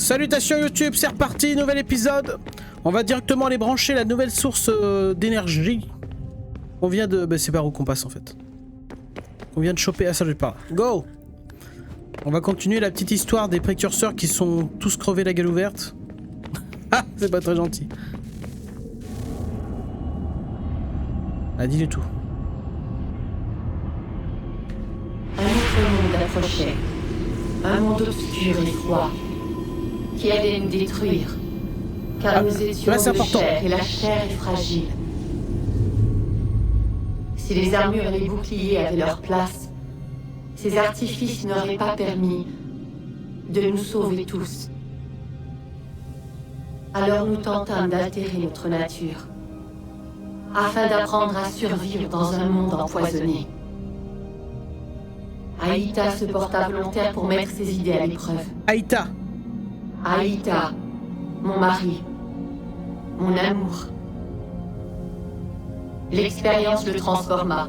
Salutations YouTube, c'est reparti, nouvel épisode. On va directement aller brancher la nouvelle source d'énergie. On vient de... Bah, c'est par où qu'on passe en fait. On vient de choper... Ah ça je parle. Go. On va continuer la petite histoire des précurseurs qui sont tous crevés la gueule ouverte. Ah, c'est pas très gentil. Ah, dis du tout. Un autre monde approchait. Un monde obscur et froid. Qui allait nous détruire. Car nous étions là, c'est de important. chair et la chair est fragile. Si les armures et les boucliers avaient leur place, ces artifices n'auraient pas permis de nous sauver tous. Alors nous tentâmes d'altérer notre nature, afin d'apprendre à survivre dans un monde empoisonné. Aïta se porta volontaire pour mettre ses idées à l'épreuve. Aïta. Aïta, mon mari, mon amour. L'expérience le transforma,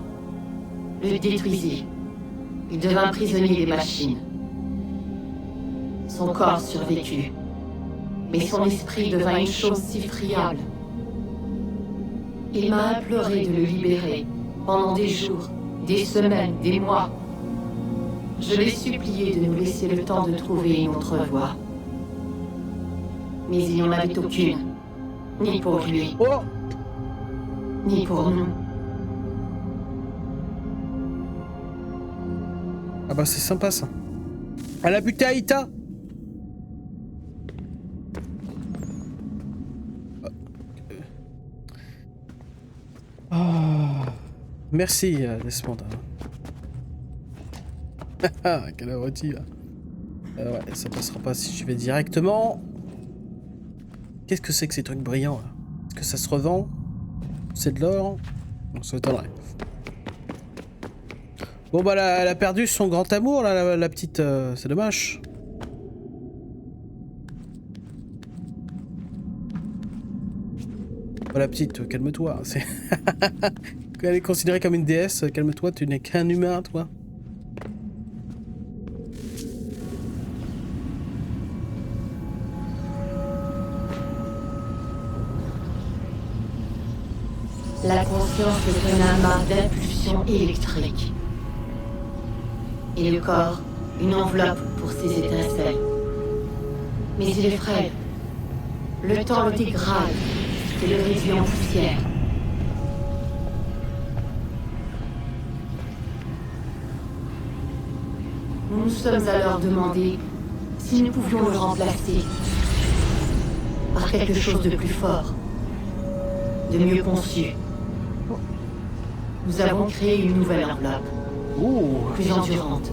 le détruisit. Il devint prisonnier des machines. Son corps survécut, mais son esprit devint une chose si friable. Il m'a imploré de le libérer pendant des jours, des semaines, des mois. Je l'ai supplié de nous laisser le temps de trouver une autre voie. Mais il n'y en avait aucune. Ni pour lui. Oh. Ni pour nous. Ah bah c'est sympa ça. Elle a buté Aïta. Oh. Merci Desmond. Ah, quelle abruti là. Ouais, ça passera pas si je vais directement. Qu'est-ce que c'est que ces trucs brillants là? Est-ce que ça se revend? C'est de l'or? On s'étonnerait. Bon bah elle a perdu son grand amour là, la petite... c'est dommage. Oh, la petite, calme-toi. Elle est considérée comme une déesse, calme-toi, tu n'es qu'un humain toi. La conscience est un amas d'impulsions électriques. Et le corps, une enveloppe pour ses étincelles. Mais il est frêle. Le temps le dégrade et le réduit en poussière. Nous nous sommes alors demandé si nous pouvions le remplacer par quelque chose de plus fort, de mieux conçu. Nous avons créé une nouvelle enveloppe, plus endurante,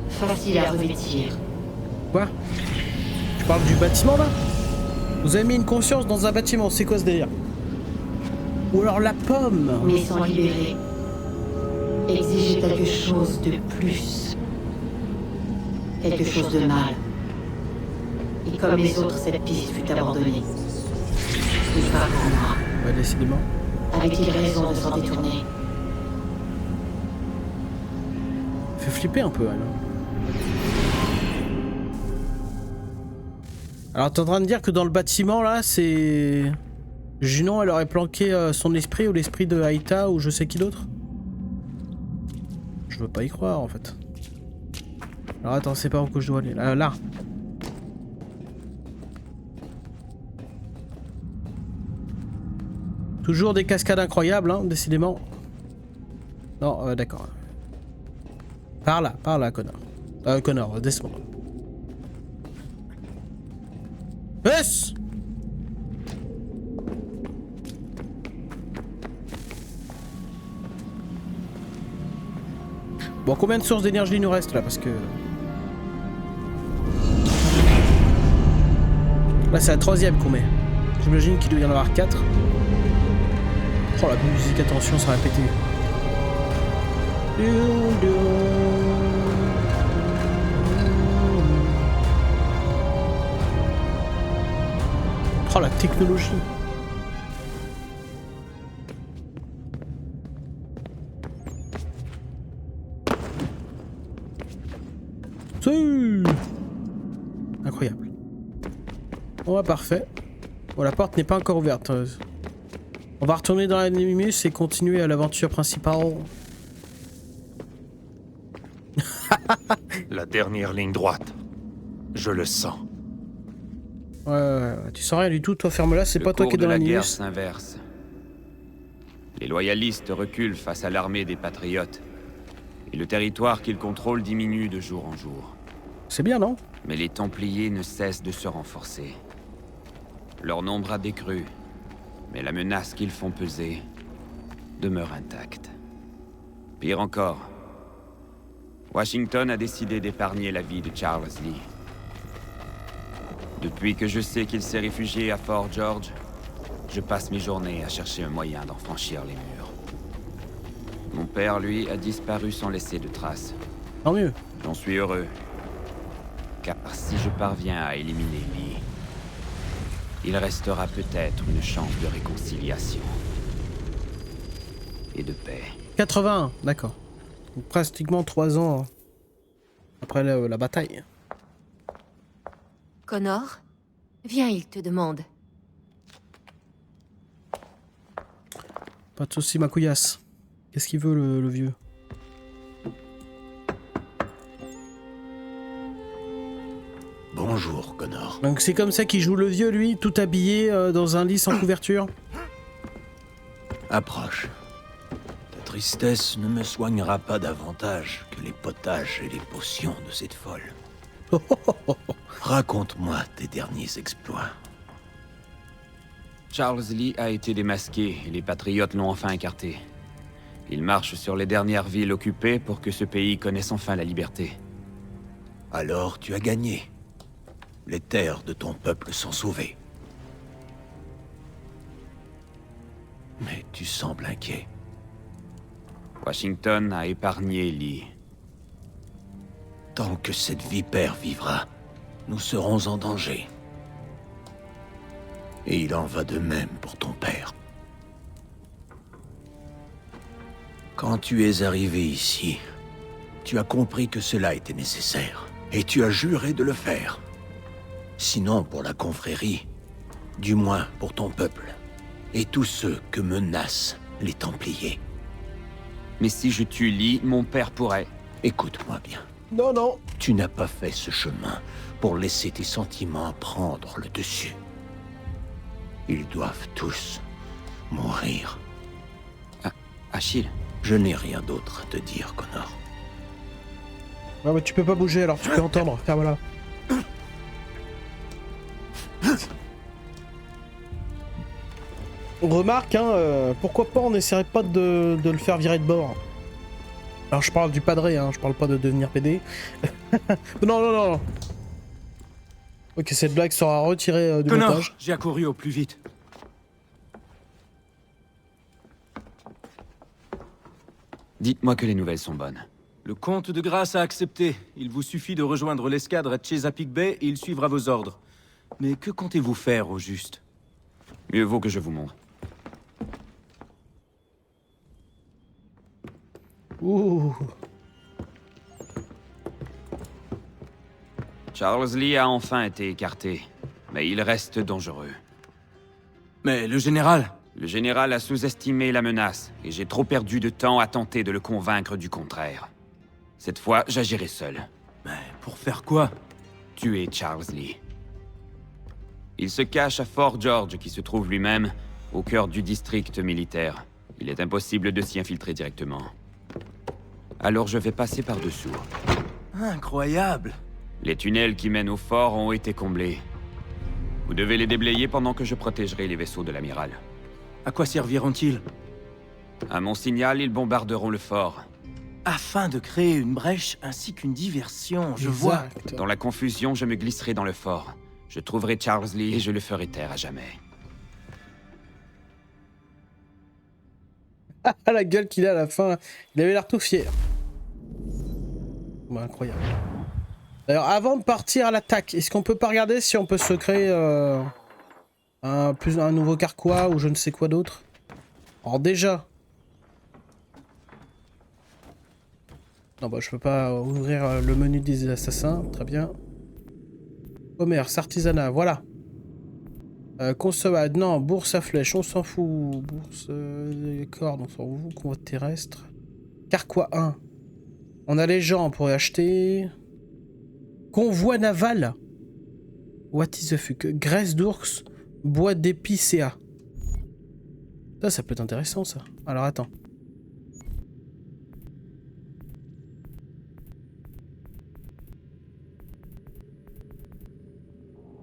facile à revêtir. Quoi? Tu parles du bâtiment là? Vous avez mis une conscience dans un bâtiment, c'est quoi ce délire? Ou alors la pomme? Mais sans libérer, exiger quelque chose de plus, quelque chose de mal. Et comme les autres, cette piste fut abandonnée. Mais pas pour moi. Ouais, décidément. Avait-il raison de s'en détourner? Fait flipper un peu, alors. Alors, t'es en train de dire que dans le bâtiment, là, c'est... Junon, elle aurait planqué son esprit ou l'esprit de Aïta ou je sais qui d'autre? Je veux pas y croire, en fait. Alors, attends, c'est pas où que je dois aller. Là. Toujours des cascades incroyables, hein, décidément. Non, d'accord. Par là, Connor. Connor, descends. Yes! Bon, combien de sources d'énergie il nous reste là? Parce que... Là, c'est la troisième qu'on met. J'imagine qu'il doit y en avoir 4. Oh la musique, attention, ça va péter. Oh la technologie. Incroyable. Bon bah parfait. Bon la porte n'est pas encore ouverte. On va retourner dans l'animus et continuer à l'aventure principale. La dernière ligne droite. Je le sens. Ouais, tu sens rien du tout, toi ferme-la, c'est pas toi qui es dans la guerre l'animus. s'inverse. Les loyalistes reculent face à l'armée des patriotes. Et le territoire qu'ils contrôlent diminue de jour en jour. C'est bien, non? Mais les Templiers ne cessent de se renforcer. Leur nombre a décru, mais la menace qu'ils font peser demeure intacte. Pire encore, Washington a décidé d'épargner la vie de Charles Lee. Depuis que je sais qu'il s'est réfugié à Fort George, je passe mes journées à chercher un moyen d'en franchir les murs. Mon père, lui, a disparu sans laisser de traces. Tant mieux. J'en suis heureux. Car si je parviens à éliminer Lee, il restera peut-être une chance de réconciliation. Et de paix. 81, d'accord. Donc pratiquement 3 ans après la bataille. Connor, viens, il te demande. Pas de soucis, ma couillasse. Qu'est-ce qu'il veut le vieux? Bonjour, Connor. Donc c'est comme ça qu'il joue le vieux, lui, tout habillé dans un lit sans couverture. Approche. Ta tristesse ne me soignera pas davantage que les potages et les potions de cette folle. Raconte-moi tes derniers exploits. Charles Lee a été démasqué et les Patriotes l'ont enfin écarté. Il marche sur les dernières villes occupées pour que ce pays connaisse enfin la liberté. Alors tu as gagné. Les terres de ton peuple sont sauvées. Mais tu sembles inquiet. Washington a épargné Lee. Tant que cette vipère vivra, nous serons en danger. Et il en va de même pour ton père. Quand tu es arrivé ici, tu as compris que cela était nécessaire. Et tu as juré de le faire. Sinon pour la confrérie, du moins pour ton peuple. Et tous ceux que menacent les Templiers. Mais si je tue Lee, mon père pourrait... Écoute-moi bien. Non, non. Tu n'as pas fait ce chemin pour laisser tes sentiments prendre le dessus. Ils doivent tous mourir. Achille. Je n'ai rien d'autre à te dire, Connor. Ouais, mais tu peux pas bouger alors, tu peux entendre. Ferme-la. On remarque, hein, pourquoi pas on n'essaierait pas de le faire virer de bord. Alors je parle du padré, hein, je parle pas de devenir PD. Non, non, non. Ok, cette blague sera retirée du Connor, montage. j'ai accouru au plus vite. Dites-moi que les nouvelles sont bonnes. Le comte de Grasse a accepté. Il vous suffit de rejoindre l'escadre à Chesapeake Bay et il suivra vos ordres. Mais que comptez-vous faire au juste? Mieux vaut que je vous montre. Ouh. Charles Lee a enfin été écarté, mais il reste dangereux. Mais le général... Le général a sous-estimé la menace, et j'ai trop perdu de temps à tenter de le convaincre du contraire. Cette fois, j'agirai seul. Mais pour faire quoi? Tuer Charles Lee. Il se cache à Fort George, qui se trouve lui-même au cœur du district militaire. Il est impossible de s'y infiltrer directement. Alors je vais passer par-dessous. Incroyable! Les tunnels qui mènent au fort ont été comblés. Vous devez les déblayer pendant que je protégerai les vaisseaux de l'amiral. À quoi serviront-ils? À mon signal, ils bombarderont le fort. Afin de créer une brèche ainsi qu'une diversion, je vois. Exact. Dans la confusion, je me glisserai dans le fort. Je trouverai Charles Lee et je le ferai taire à jamais. Ah, la gueule qu'il a à la fin, il avait l'air tout fier. Bah, incroyable. D'ailleurs, avant de partir à l'attaque, est-ce qu'on peut pas regarder si on peut se créer un nouveau carquois ou je ne sais quoi d'autre? Alors déjà... Non bah je peux pas ouvrir le menu des assassins, très bien. Commerce, artisanat, voilà. Consommable, non, bourse à flèche, on s'en fout. Bourse, cordes, on s'en fout. Convoi terrestre. Carquois 1. On a les gens, on pourrait acheter. Convoi naval. What is the fuck? Graisse d'ours, bois d'épicéa. Ça peut être intéressant ça. Alors attends.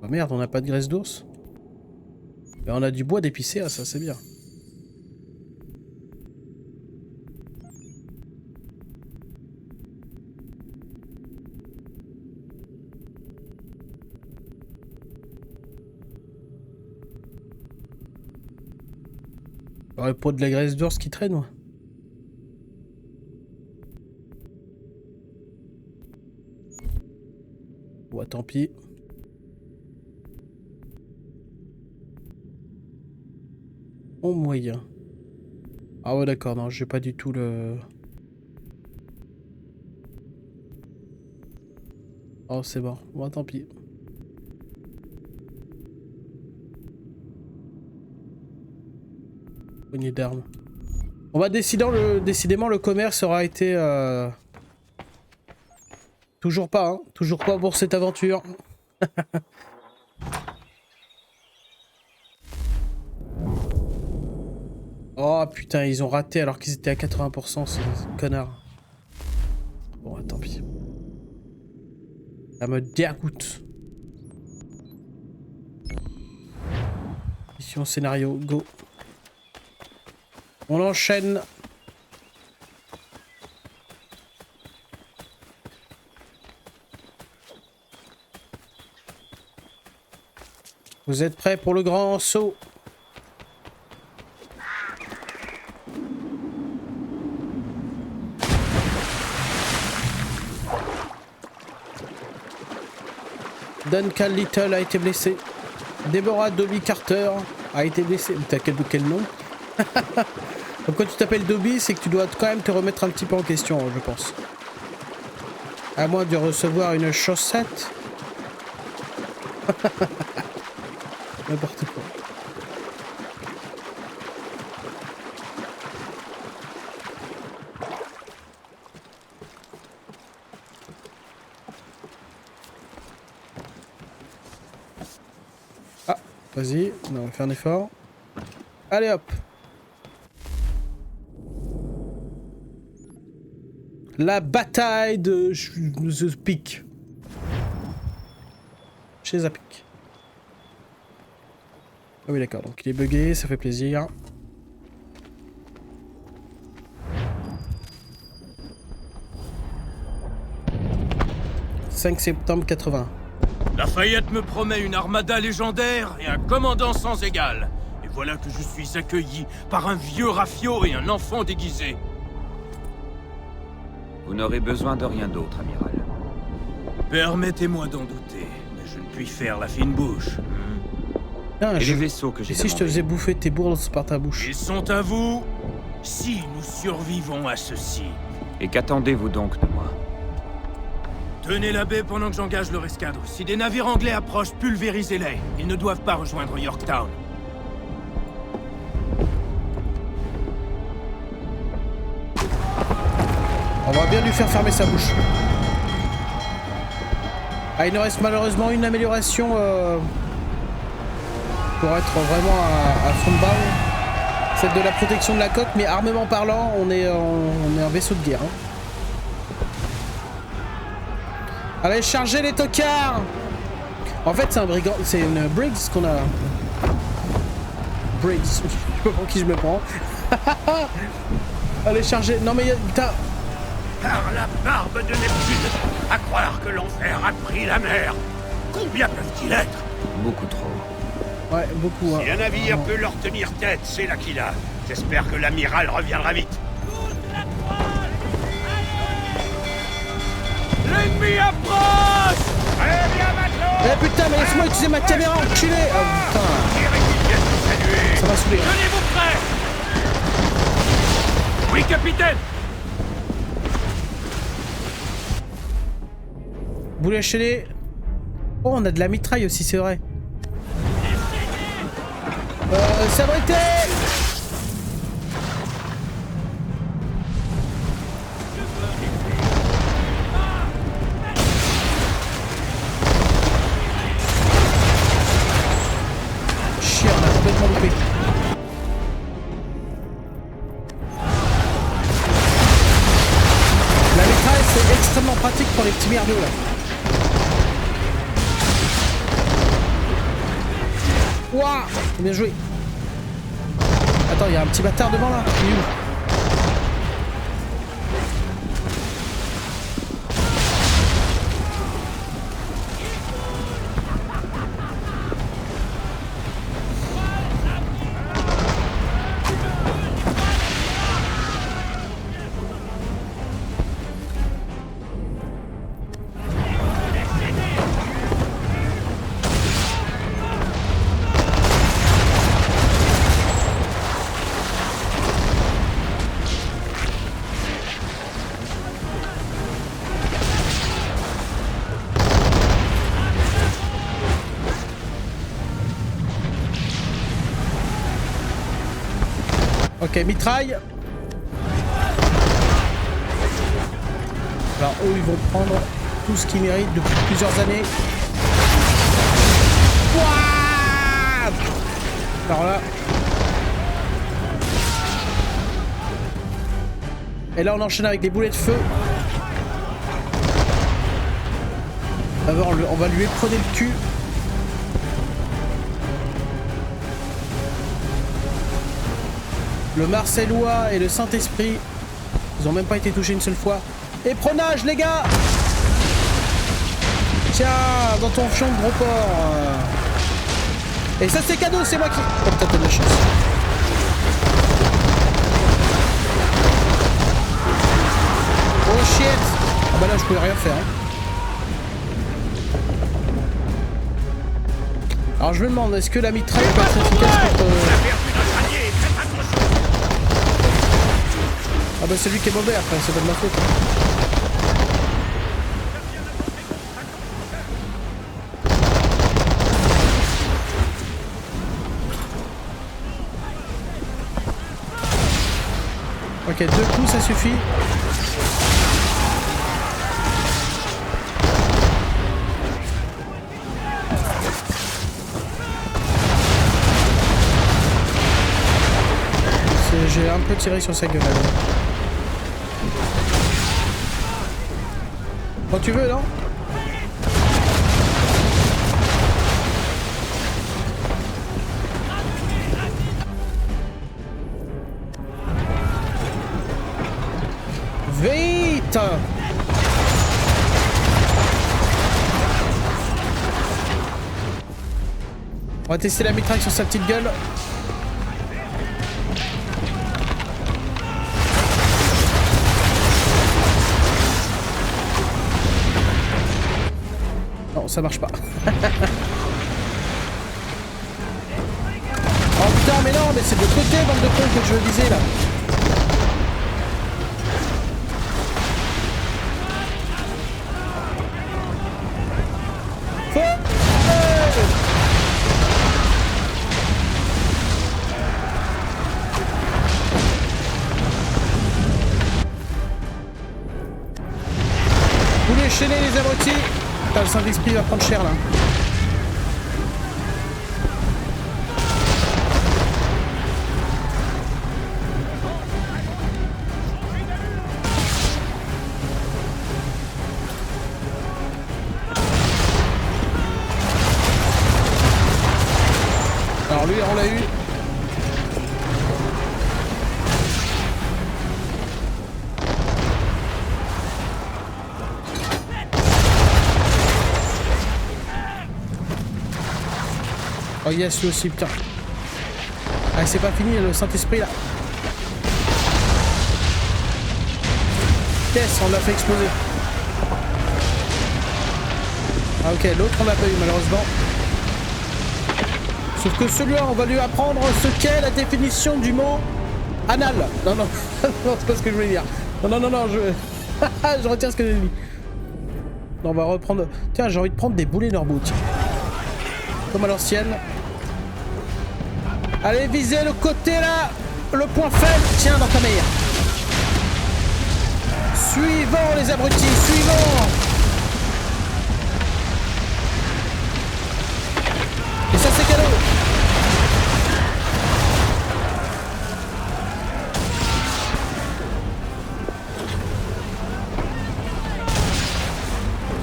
Oh merde, on n'a pas de graisse d'ours. Mais on a du bois d'épicéa, ça c'est bien. J'aurais pas de la graisse d'ours qui traîne, moi. Ouais, tant pis. Bon moyen. Ah ouais, d'accord, non, j'ai pas du tout le... Oh, c'est bon. Bon, tant pis. Poignée d'armes. On va décidément le commerce aura été toujours pas, hein. Toujours pas pour cette aventure. Oh putain, ils ont raté alors qu'ils étaient à 80%, ces connards. Bon, tant pis. Ça me dégoûte. Mission scénario, go. On enchaîne. Vous êtes prêts pour le grand saut? Duncan Little a été blessé. Deborah Dobby Carter a été blessée. T'as quel nom? Donc quand tu t'appelles Dobby, c'est que tu dois quand même te remettre un petit peu en question, je pense. À moins de recevoir une chaussette. N'importe quoi. Ah, vas-y, on va faire un effort. Allez hop. La bataille de Zapik. Chez Zapik. Ah oui d'accord, donc il est bugué, ça fait plaisir. « 5 septembre 80. Lafayette me promet une armada légendaire et un commandant sans égal. Et voilà que je suis accueilli par un vieux rafio et un enfant déguisé. Vous n'aurez besoin de rien d'autre, amiral. Permettez-moi d'en douter, mais je ne puis faire la fine bouche. Putain, Et les vaisseaux que j'ai Et si je te faisais bouffer tes bourses par ta bouche? Ils sont à vous, si nous survivons à ceci. Et qu'attendez-vous donc de moi? Tenez la baie pendant que j'engage leur escadre. Si des navires anglais approchent, pulvérisez-les. Ils ne doivent pas rejoindre Yorktown. On va bien lui faire fermer sa bouche. Ah, il nous reste malheureusement une amélioration pour être vraiment à fond de balle. Celle de la protection de la coque, mais armement parlant, on est un vaisseau de guerre. Hein. Allez, chargez les tocards! En fait, c'est un brigand, c'est une Briggs qu'on a. Briggs, je sais pas pour qui je me prends. Allez, chargez. Non mais putain. Par la barbe de Neptune, à croire que l'enfer a pris la mer. Combien peuvent-ils être? Beaucoup trop. Ouais, beaucoup. Hein. Si un navire peut leur tenir tête, c'est l'Aquila. J'espère que l'amiral reviendra vite. L'ennemi approche! Allez, bien, matelot! Eh putain, mais laisse-moi utiliser ma caméra, enculé! Ah putain! Ça m'a saoulé. Tenez-vous prêts! Oui, capitaine! Vous lâchez-les. Oh, on a de la mitraille aussi, c'est vrai. Sabrité! Chien, on a complètement loupé. La mitraille, c'est extrêmement pratique pour les petits merdos là. Ouah, bien joué. Attends, il y a un petit bâtard devant là. Il est où? Ok, mitraille. Alors eux, ils vont prendre tout ce qu'ils méritent depuis plusieurs années. Ouah! Alors là. Et là, on enchaîne avec des boulets de feu. D'abord, on va lui éperonner le cul. Le Marcellois et le Saint-Esprit, ils ont même pas été touchés une seule fois. Éperonage, les gars! Tiens, dans ton fion de gros porc. Et ça, c'est cadeau, c'est moi qui... Oh putain, t'as de la chance. Oh shit! Ah bah là, je pouvais rien faire. Hein. Alors je me demande, est-ce que la mitraille peut être efficace contre... Ah bah c'est lui qui est mauvais après, c'est pas de ma faute. Ok, 2 coups ça suffit. J'ai un peu tiré sur sa gueule. Quand tu veux, non? Vite! On va tester la mitraille sur sa petite gueule. Ça marche pas. Oh putain, mais non, mais c'est de côté, bande de cons, que je visais là. Vous les chaînez les abrutis. Putain, le Saint-Esprit va prendre cher là. Alors lui, on l'a eu. Oh yes, lui aussi, putain. Ah, c'est pas fini, le Saint-Esprit là. Yes, on l'a fait exploser. Ah ok, l'autre on l'a pas eu malheureusement. Sauf que celui-là, on va lui apprendre ce qu'est la définition du mot anal. Non, non, non, c'est pas ce que je voulais dire. Non, non, non, non, je retire ce que j'ai dit. On va reprendre... Tiens, j'ai envie de prendre des boulets Norbout. Comme à l'ancienne. Allez, visez le côté là. Le point faible. Tiens, dans ta meilleure. Suivons les abrutis, suivons. Et ça, c'est cadeau.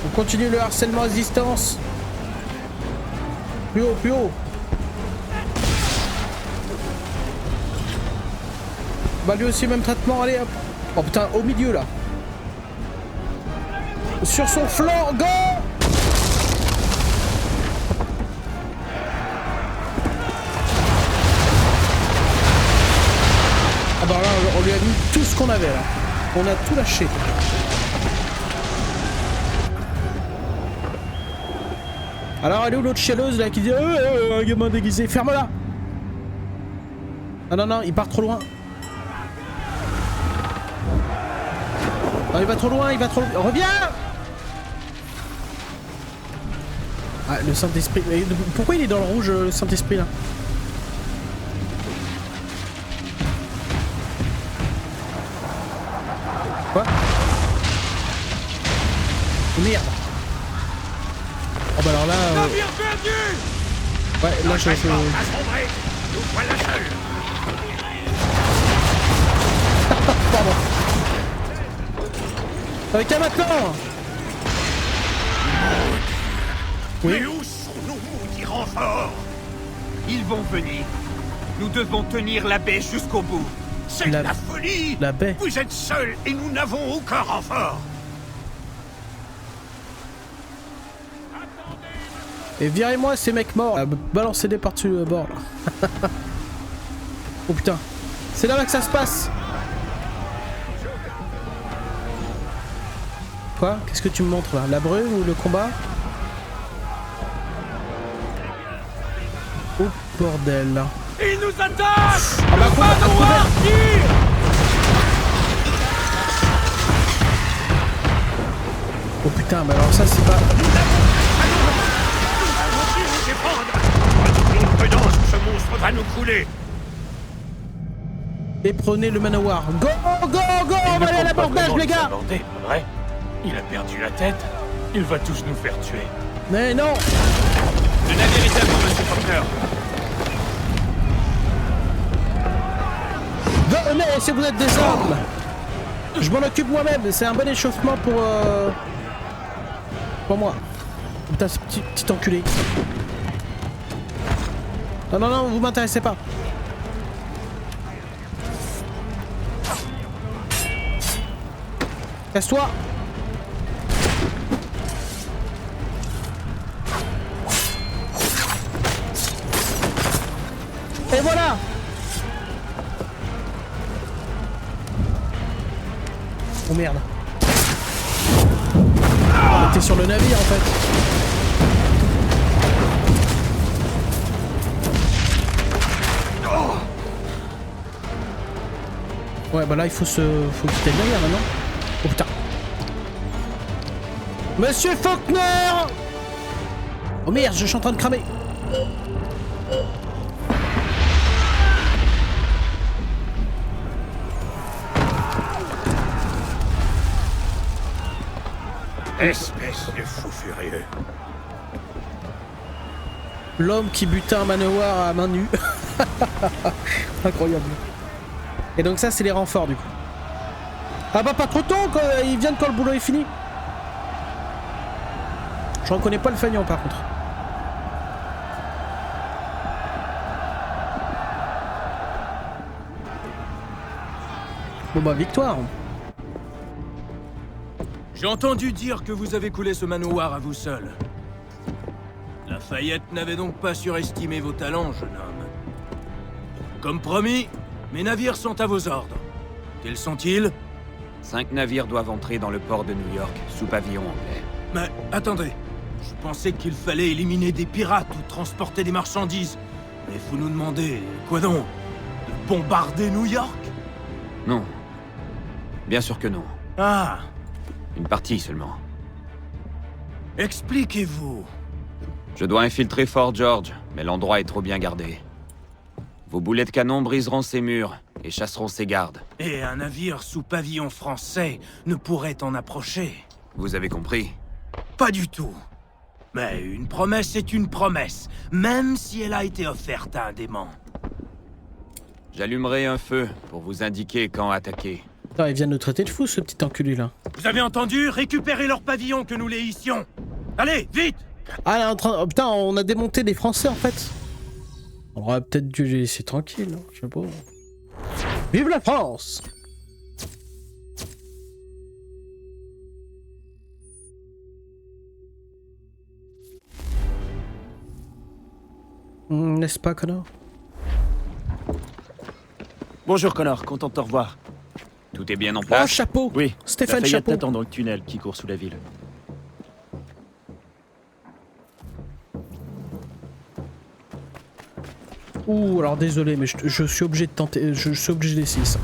On continue le harcèlement à distance. Plus haut, plus haut. Bah lui aussi même traitement, allez hop. Oh putain, au milieu là. Sur son flanc, go. Ah bah là, on lui a mis tout ce qu'on avait là. On a tout lâché. Alors elle est où l'autre chialeuse là qui dit un gamin déguisé, ferme-la. Ah non non, il part trop loin. Non, il va trop loin, il va trop loin. Reviens. Ah, le Saint-Esprit. Pourquoi il est dans le rouge, le Saint-Esprit là? Quoi? Merde. Oh bah alors là... Navire perdu. Ouais, là je... Nous voilà seuls. Pardon. Avec un maintenant. Oui. Mais où sont nos maudits renforts? Ils vont venir. Nous devons tenir la baie jusqu'au bout. C'est La- la folie. La baie. Vous êtes seuls et nous n'avons aucun renfort. Et virez-moi ces mecs morts. Balancez-les par-dessus le bord là. Oh putain. C'est là-bas que ça se passe. Quoi? Qu'est-ce que tu me montres là? La brume ou le combat? Oh bordel. Ils nous attaquent. Ah bah, Le couvert, manoir tire. Oh putain, mais alors ça c'est pas... Nous défendre. Une prudence, ce monstre va nous couler. Et prenez le manoir. Go, go, go. On va aller à l'abordage les gars. Vrai? Il a perdu la tête. Il va tous nous faire tuer. Mais non. Le navire est à vous, monsieur Faulkner. Venez si vous êtes des hommes. Je m'en occupe moi-même. C'est un bon échauffement pour moi. Putain, ce petit enculé. Non, non, non, vous m'intéressez pas. Casse-toi. Et voilà. Oh merde. On était sur le navire en fait. Ouais bah là il faut quitter le navire maintenant. Oh putain. Monsieur Faulkner. Oh merde, je suis en train de cramer. Espèce de fou furieux. L'homme qui buta un manoir à main nue. Incroyable. Et donc ça c'est les renforts du coup. Ah bah pas trop tôt, quoi. Ils viennent quand le boulot est fini. Je reconnais pas le feignant par contre. Bon bah victoire. J'ai entendu dire que vous avez coulé ce manoir à vous seul. Lafayette n'avait donc pas surestimé vos talents, jeune homme. Comme promis, mes navires sont à vos ordres. Quels sont-ils? 5 navires doivent entrer dans le port de New York, sous pavillon anglais. Mais attendez, je pensais qu'il fallait éliminer des pirates ou transporter des marchandises. Mais vous nous demandez, quoi donc? De bombarder New York? Non. Bien sûr que non. Ah, Une partie seulement. Expliquez-vous. Je dois infiltrer Fort George, mais l'endroit est trop bien gardé. Vos boulets de canon briseront ses murs et chasseront ses gardes. Et un navire sous pavillon français ne pourrait en approcher. Vous avez compris? Pas du tout. Mais une promesse est une promesse, même si elle a été offerte à un démon. J'allumerai un feu pour vous indiquer quand attaquer. Putain, il vient de nous traiter de fou, ce petit enculé là. Vous avez entendu? Récupérez leur pavillon que nous les hissions. Allez, vite! Ah, là, oh, putain, on a démonté des Français en fait. On aurait peut-être dû les laisser tranquilles, hein, je sais pas. Vive la France! N'est-ce pas, Connor? Bonjour Connor, content de te revoir. Tout est bien en Oh, place? chapeau! Oui, Stéphane Lafayette Chapeau. t'attend dans le tunnel qui court sous la ville. Ouh, alors désolé, mais je suis obligé de tenter, je suis obligé d'essayer ça.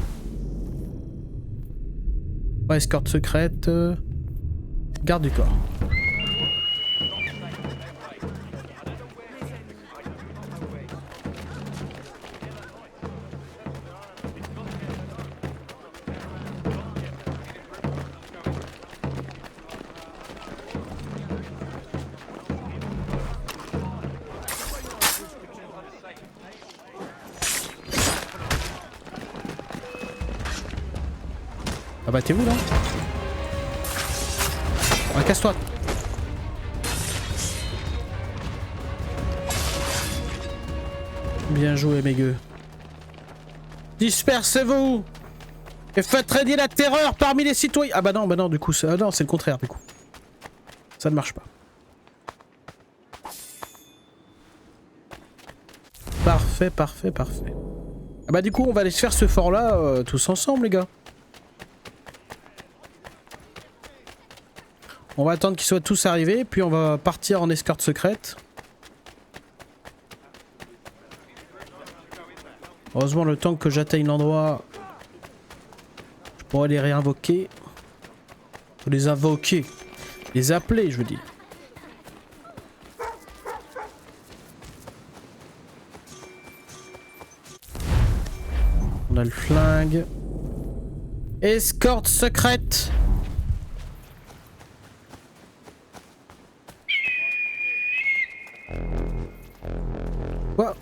Ouais, escorte secrète, garde du corps. Ah bah t'es où là? Ah, casse-toi. Bien joué mes gueux. Dispersez-vous et faites régner la terreur parmi les citoyens. Ah bah non du coup, ah non c'est le contraire du coup. Ça ne marche pas. Parfait. Ah bah du coup on va aller se faire ce fort là tous ensemble les gars. On va attendre qu'ils soient tous arrivés, puis on va partir en escorte secrète. Heureusement, le temps que j'atteigne l'endroit, je pourrais les réinvoquer. Les invoquer. Les appeler, je veux dire. On a le flingue. Escorte secrète. Quoi?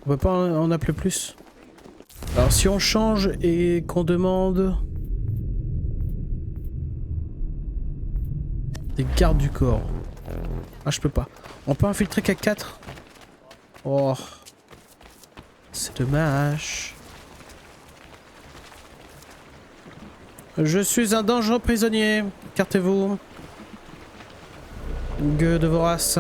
On peut pas en appeler plus? Alors si on change et qu'on demande des gardes du corps. Ah je peux pas. On peut infiltrer qu'à 4. Oh. C'est dommage. Je suis un dangereux prisonnier. Écartez-vous. Gueux de vorace.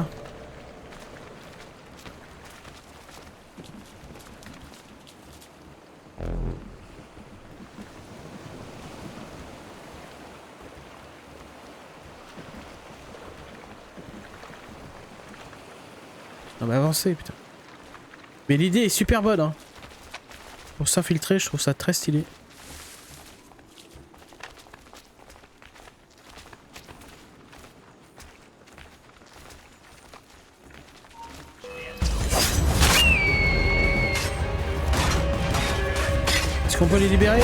On va avancer, putain. Mais l'idée est super bonne, hein. Pour s'infiltrer, je trouve ça très stylé. Est-ce qu'on peut les libérer?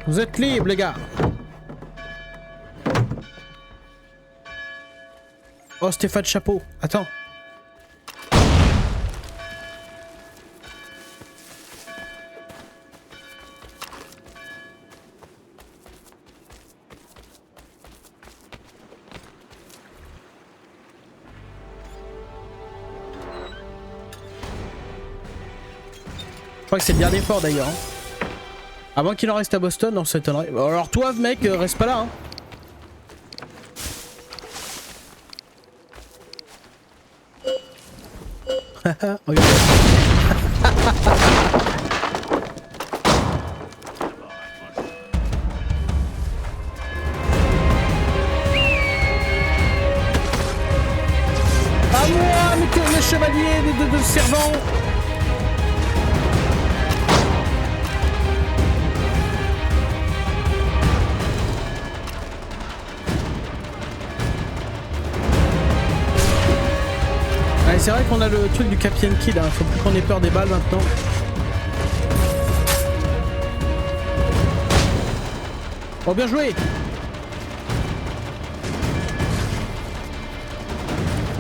Vous êtes libres, les gars. Oh, Stéphane Chapeau. Attends. Je crois que c'est le dernier fort d'ailleurs. Hein. À moins qu'il en reste à Boston, non, ça étonnerait. Alors toi, mec, reste pas là. Hein. Regarde. À moi, mes chevaliers de servants. C'est vrai qu'on a le truc du Captain Kidd, hein. Faut plus qu'on ait peur des balles maintenant. Oh, bien joué!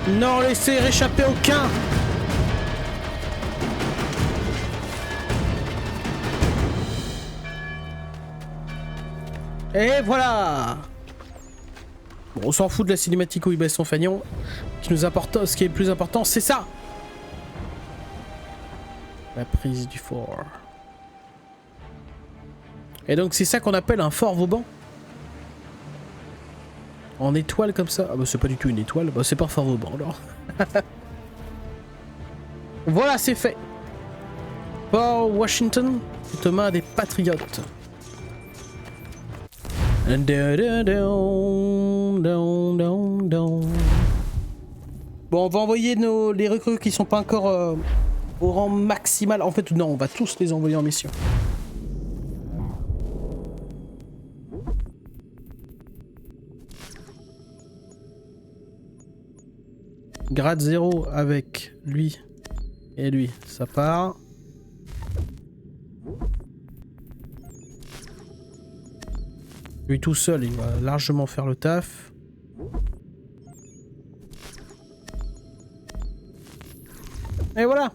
Non, laissez échapper aucun! Et voilà! Bon, on s'en fout de la cinématique où il baisse son fanion. Ce qui est le plus important, c'est ça! La prise du fort. Et donc c'est ça qu'on appelle un fort Vauban? En étoile comme ça? Ah bah c'est pas du tout une étoile, bah c'est pas un fort Vauban alors. Voilà, c'est fait. Fort Washington est aux mains des patriotes. Bon, on va envoyer les recrues qui sont pas encore au rang maximal. En fait, non, on va tous les envoyer en mission. Grade 0 avec lui et lui, ça part. Lui tout seul, il va largement faire le taf. Et voilà.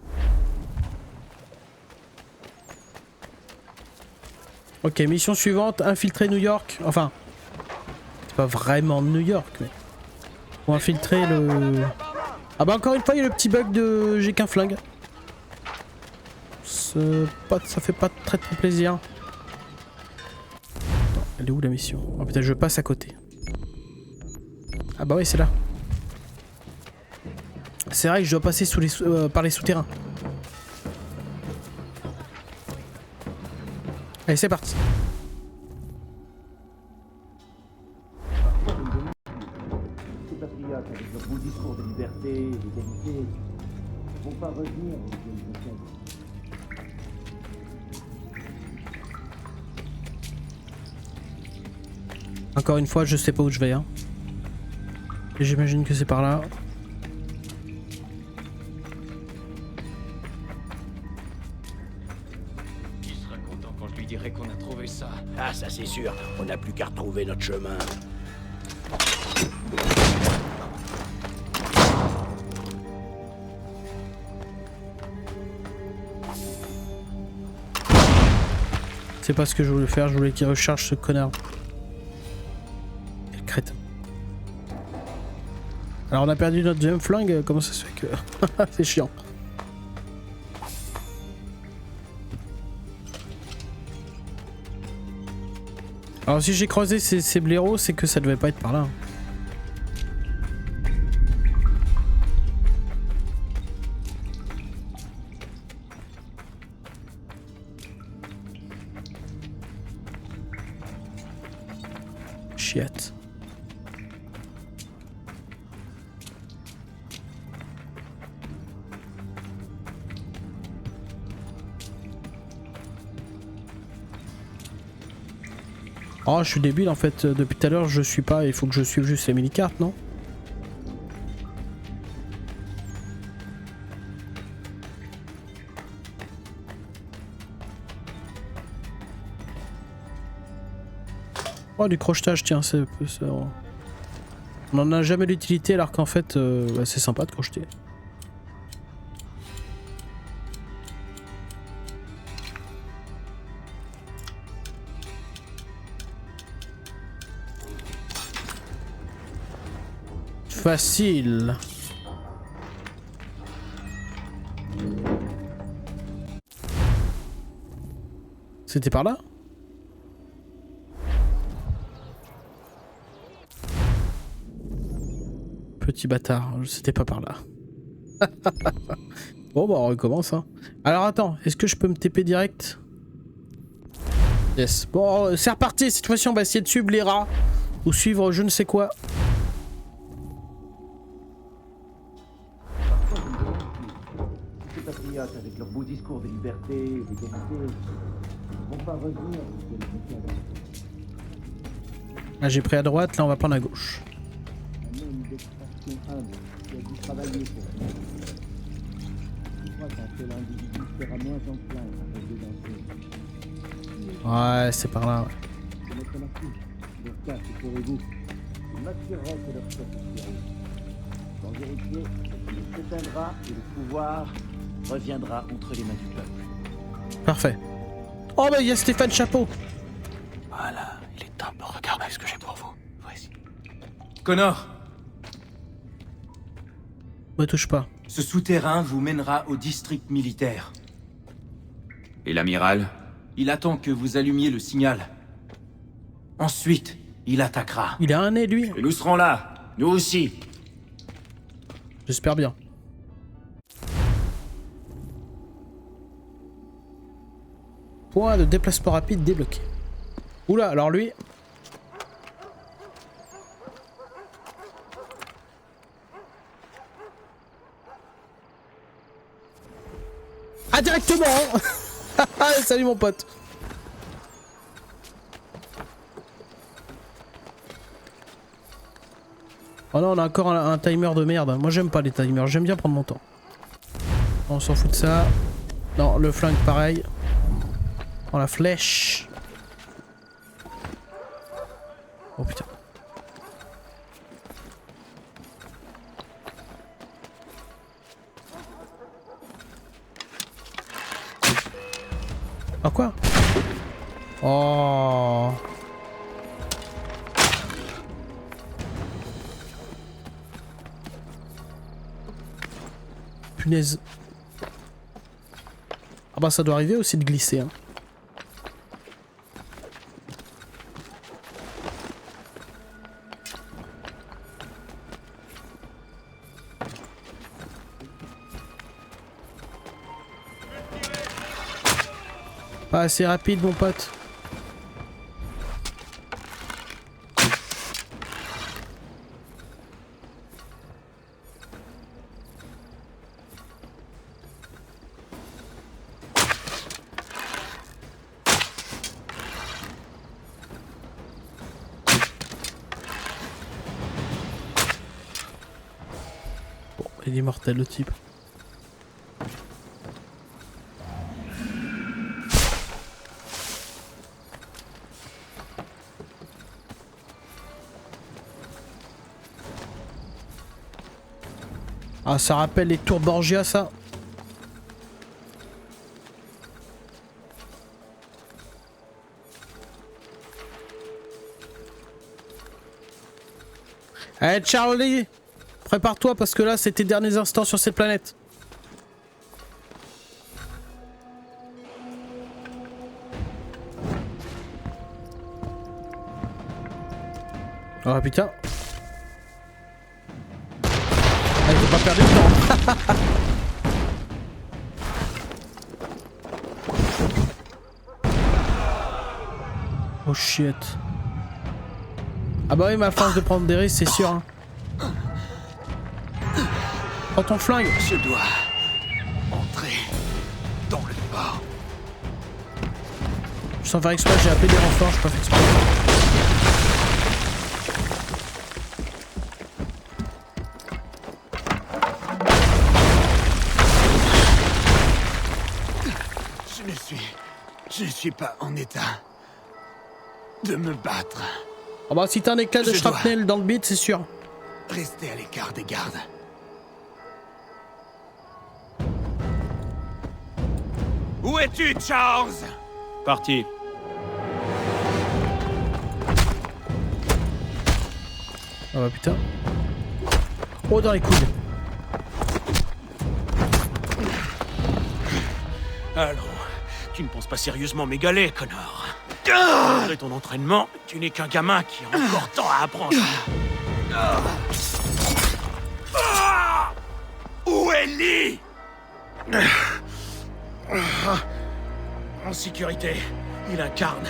Ok, mission suivante, infiltrer New York. Enfin, c'est pas vraiment New York, mais... Pour infiltrer le... Ah bah encore une fois, il y a le petit bug de j'ai qu'un flingue. Ça fait pas très plaisir. Attends, elle est où la mission? Oh putain, je passe à côté. Ah bah oui, c'est là. C'est vrai que je dois passer sous par les souterrains. Allez, c'est parti. Les patriotes, avec leur beau discours de liberté et d'égalité, vont pas revenir au deuxième siècle. Encore une fois, je sais pas où je vais. Hein. J'imagine que c'est par là. Il sera content quand je lui dirai qu'on a trouvé ça. Ah, ça c'est sûr. On n'a plus qu'à retrouver notre chemin. C'est pas ce que je voulais faire, je voulais qu'il recharge ce connard. Quel crétin. Alors on a perdu notre deuxième flingue, comment ça se fait que... C'est chiant. Alors si j'ai croisé ces blaireaux, c'est que ça devait pas être par là. Shit. Oh, je suis débile en fait. Depuis tout à l'heure, je suis pas. Il faut que je suive juste les mini-cartes, non? Oh, du crochetage, tiens, c'est... On en a jamais l'utilité alors qu'en fait, bah, c'est sympa de crocheter. Facile. C'était par là? petit bâtard. C'était pas par là. Bon bah on recommence hein. Alors attends, est-ce que je peux me TP direct? Yes. Bon c'est reparti, cette fois-ci on va essayer de suivre les rats. Ou suivre je ne sais quoi. Ces patriotes, avec leurs beaux discours de liberté, d'égalité, vont pas revenir. Là j'ai pris à droite, là on va prendre à gauche. Un homme d'extraction humble qui a dû travailler pour ça. Je crois qu'un tel individu sera moins enclin à rêver d'un Ouais, c'est par là. Ouais. C'est notre marquis. Leur cas, que ferez-vous? Il m'assurera que leur chef est tiré. Sans héritier, il s'éteindra et le pouvoir reviendra entre les mains du peuple. Parfait. Oh bah il y a Stéphane Chapeau. Voilà, il est temps. Regardez ce que j'ai pour vous. Voici. Connor, Me touche pas. ce souterrain vous mènera au district militaire. Et l'amiral? Il attend que vous allumiez le signal. Ensuite, il attaquera. Il a un nez lui. Et nous serons là. Nous aussi. J'espère bien. Point de déplacement rapide débloqué. Oula, alors lui... Ah directement. Salut mon pote. Oh non, on a encore un timer de merde. Moi j'aime pas les timers, j'aime bien prendre mon temps. On s'en fout de ça. Non, le flingue pareil. Oh la flèche. Oh putain. Ah quoi? Oh. Punaise. Ah bah ça doit arriver aussi de glisser hein. Pas assez rapide mon pote. Bon, il est mortel le type. Ah, ça rappelle les tours Borgia, ça. Allez, Charlie, prépare-toi parce que là, c'est tes derniers instants sur cette planète. Oh putain. Ah, faut pas perdre du temps. Oh shit. Ah bah oui, ma force de prendre des risques, c'est sûr. Hein. Prends ton flingue. Je dois entrer dans le port. Sans faire exprès, j'ai appelé des renforts, je pas fait exprès. Je ne suis pas en état de me battre. Oh bah si t'as un éclat de Je shrapnel dans le bide, c'est sûr. Restez à l'écart des gardes. Où es-tu, Charles? Parti. Ah bah putain. Oh dans les coudes. Allons, tu ne penses pas sérieusement m'égaler, Connor. Malgré ton entraînement, tu n'es qu'un gamin qui a encore tant à apprendre. Ellie! En sécurité, il incarne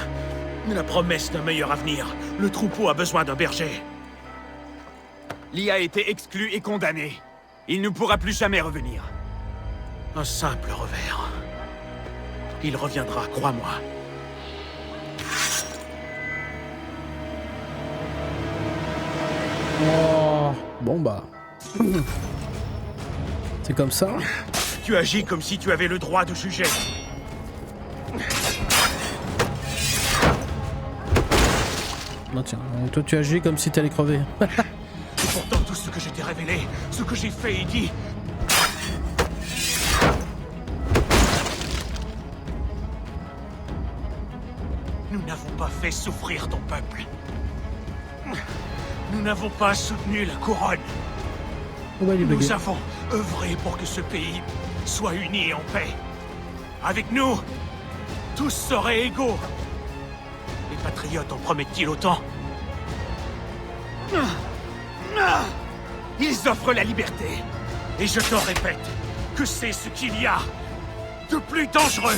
la promesse d'un meilleur avenir. Le troupeau a besoin d'un berger. Lee a été exclu et condamné. Il ne pourra plus jamais revenir. Un simple revers. Il reviendra, crois-moi. Oh, bon bah. C'est comme ça. Tu agis comme si tu avais le droit de juger. Non tiens, toi tu agis comme si t'allais crever. Et pourtant tout ce que je t'ai révélé, ce que j'ai fait et dit... Nous n'avons pas fait souffrir ton peuple. Nous n'avons pas soutenu la couronne. On va les Nous blaguer. avons œuvré pour que ce pays soit uni et en paix. Avec nous, tous seraient égaux. Les patriotes en promettent-ils autant? Ils offrent la liberté. Et je te répète que c'est ce qu'il y a de plus dangereux.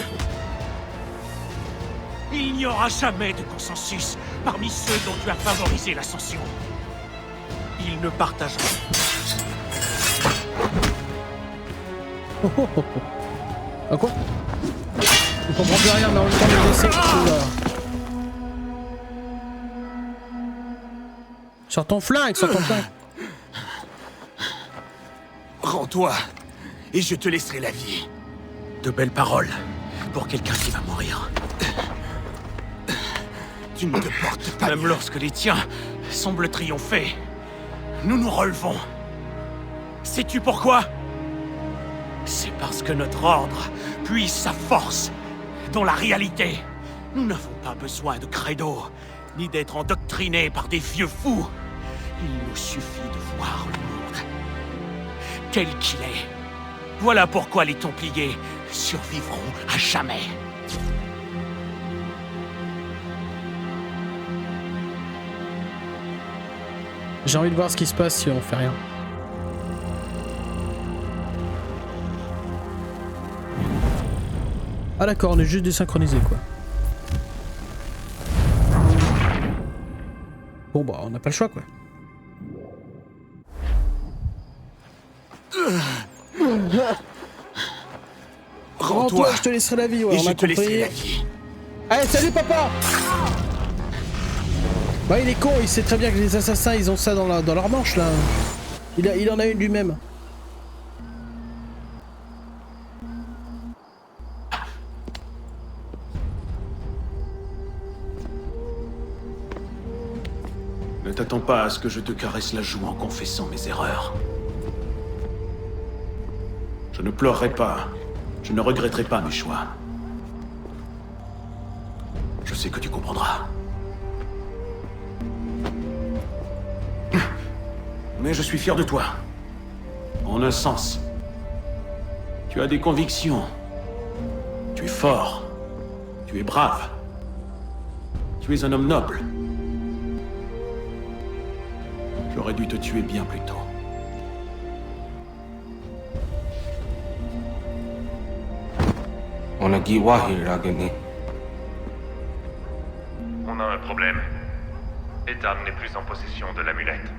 Il n'y aura jamais de consensus parmi ceux dont tu as favorisé l'ascension. Ils ne partageront. Ah quoi? Je comprends plus rien mais en même temps je sais. Oula. Sors ton flingue, sors ton flingue. Rends-toi, et je te laisserai la vie. De belles paroles pour quelqu'un qui va mourir. Tu ne te portes pas. Même lorsque les tiens semblent triompher, nous nous relevons. Sais-tu pourquoi? C'est parce que notre ordre puise sa force dans la réalité. Nous n'avons pas besoin de credo, ni d'être endoctrinés par des vieux fous. Il nous suffit de voir le monde tel qu'il est. Voilà pourquoi les Templiers survivront à jamais. J'ai envie de voir ce qui se passe si on fait rien. Ah d'accord, on est juste désynchronisé quoi. Bon bah on n'a pas le choix quoi. Rends-toi, je te laisserai la vie, ouais, et on je a te laisserai compris. la vie. Allez, salut papa! Bah il est con, il sait très bien que les assassins ils ont ça dans leur manche là. Il en a une lui-même. Ne t'attends pas à ce que je te caresse la joue en confessant mes erreurs. Je ne pleurerai pas. Je ne regretterai pas mes choix. Je sais que tu comprendras. Mais je suis fier de toi. En un sens. Tu as des convictions. Tu es fort. Tu es brave. Tu es un homme noble. J'aurais dû te tuer bien plus tôt. On a un problème. Ethan n'est plus en possession de l'amulette.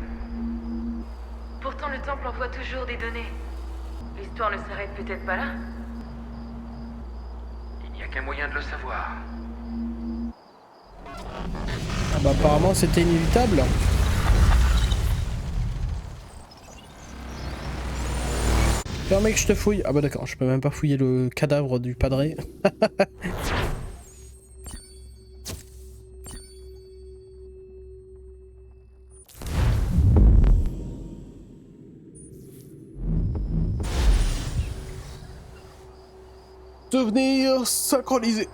Pourtant, le temple envoie toujours des données. L'histoire ne s'arrête peut-être pas là? Il n'y a qu'un moyen de le savoir. Ah bah apparemment c'était inévitable. Permets que je te fouille. Ah bah d'accord, je peux même pas fouiller le cadavre du padré. Devenir synchronisé.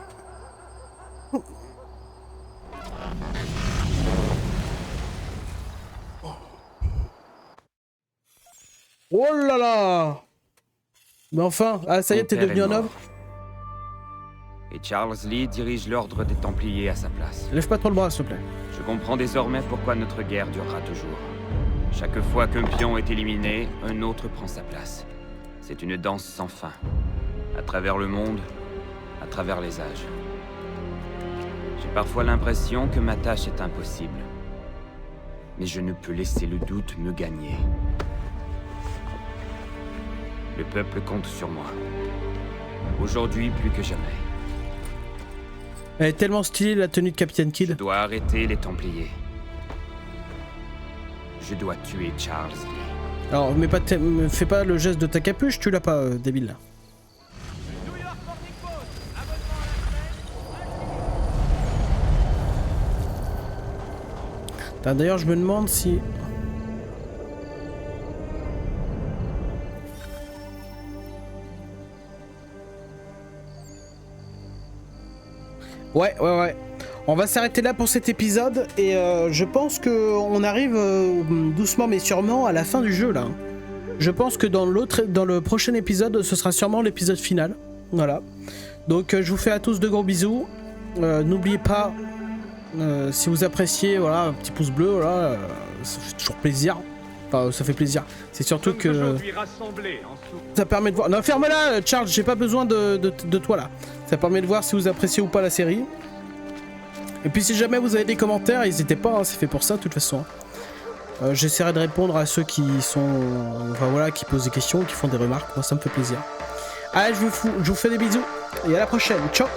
Oh là là! Mais enfin, ah ça y est, Mon t'es père devenu est un mort. homme? Et Charles Lee dirige l'ordre des Templiers à sa place. Lève pas trop le bras, s'il te plaît. Je comprends désormais pourquoi notre guerre durera toujours. Chaque fois qu'un pion est éliminé, un autre prend sa place. C'est une danse sans fin. À travers le monde, à travers les âges. J'ai parfois l'impression que ma tâche est impossible. Mais je ne peux laisser le doute me gagner. Le peuple compte sur moi. Aujourd'hui plus que jamais. Elle est tellement stylée la tenue de Capitaine Kidd. Je dois arrêter les Templiers. Je dois tuer Charles Lee. Alors, fais pas le geste de ta capuche, tu l'as pas, débile. D'ailleurs, je me demande si... Ouais. On va s'arrêter là pour cet épisode et je pense que on arrive doucement mais sûrement à la fin du jeu là. Je pense que dans le prochain épisode, ce sera sûrement l'épisode final. Voilà. Donc je vous fais à tous de gros bisous. N'oubliez pas, si vous appréciez, voilà, un petit pouce bleu, voilà, ça fait toujours plaisir. Enfin, ça fait plaisir. C'est surtout que ça permet de voir. Non, ferme-la, Charles. J'ai pas besoin de toi là. Ça permet de voir si vous appréciez ou pas la série. Et puis si jamais vous avez des commentaires, n'hésitez pas. Hein, c'est fait pour ça de toute façon. J'essaierai de répondre à ceux qui sont, enfin voilà, qui posent des questions, qui font des remarques. Moi, ça me fait plaisir. Allez, je vous fais des bisous et à la prochaine. Ciao.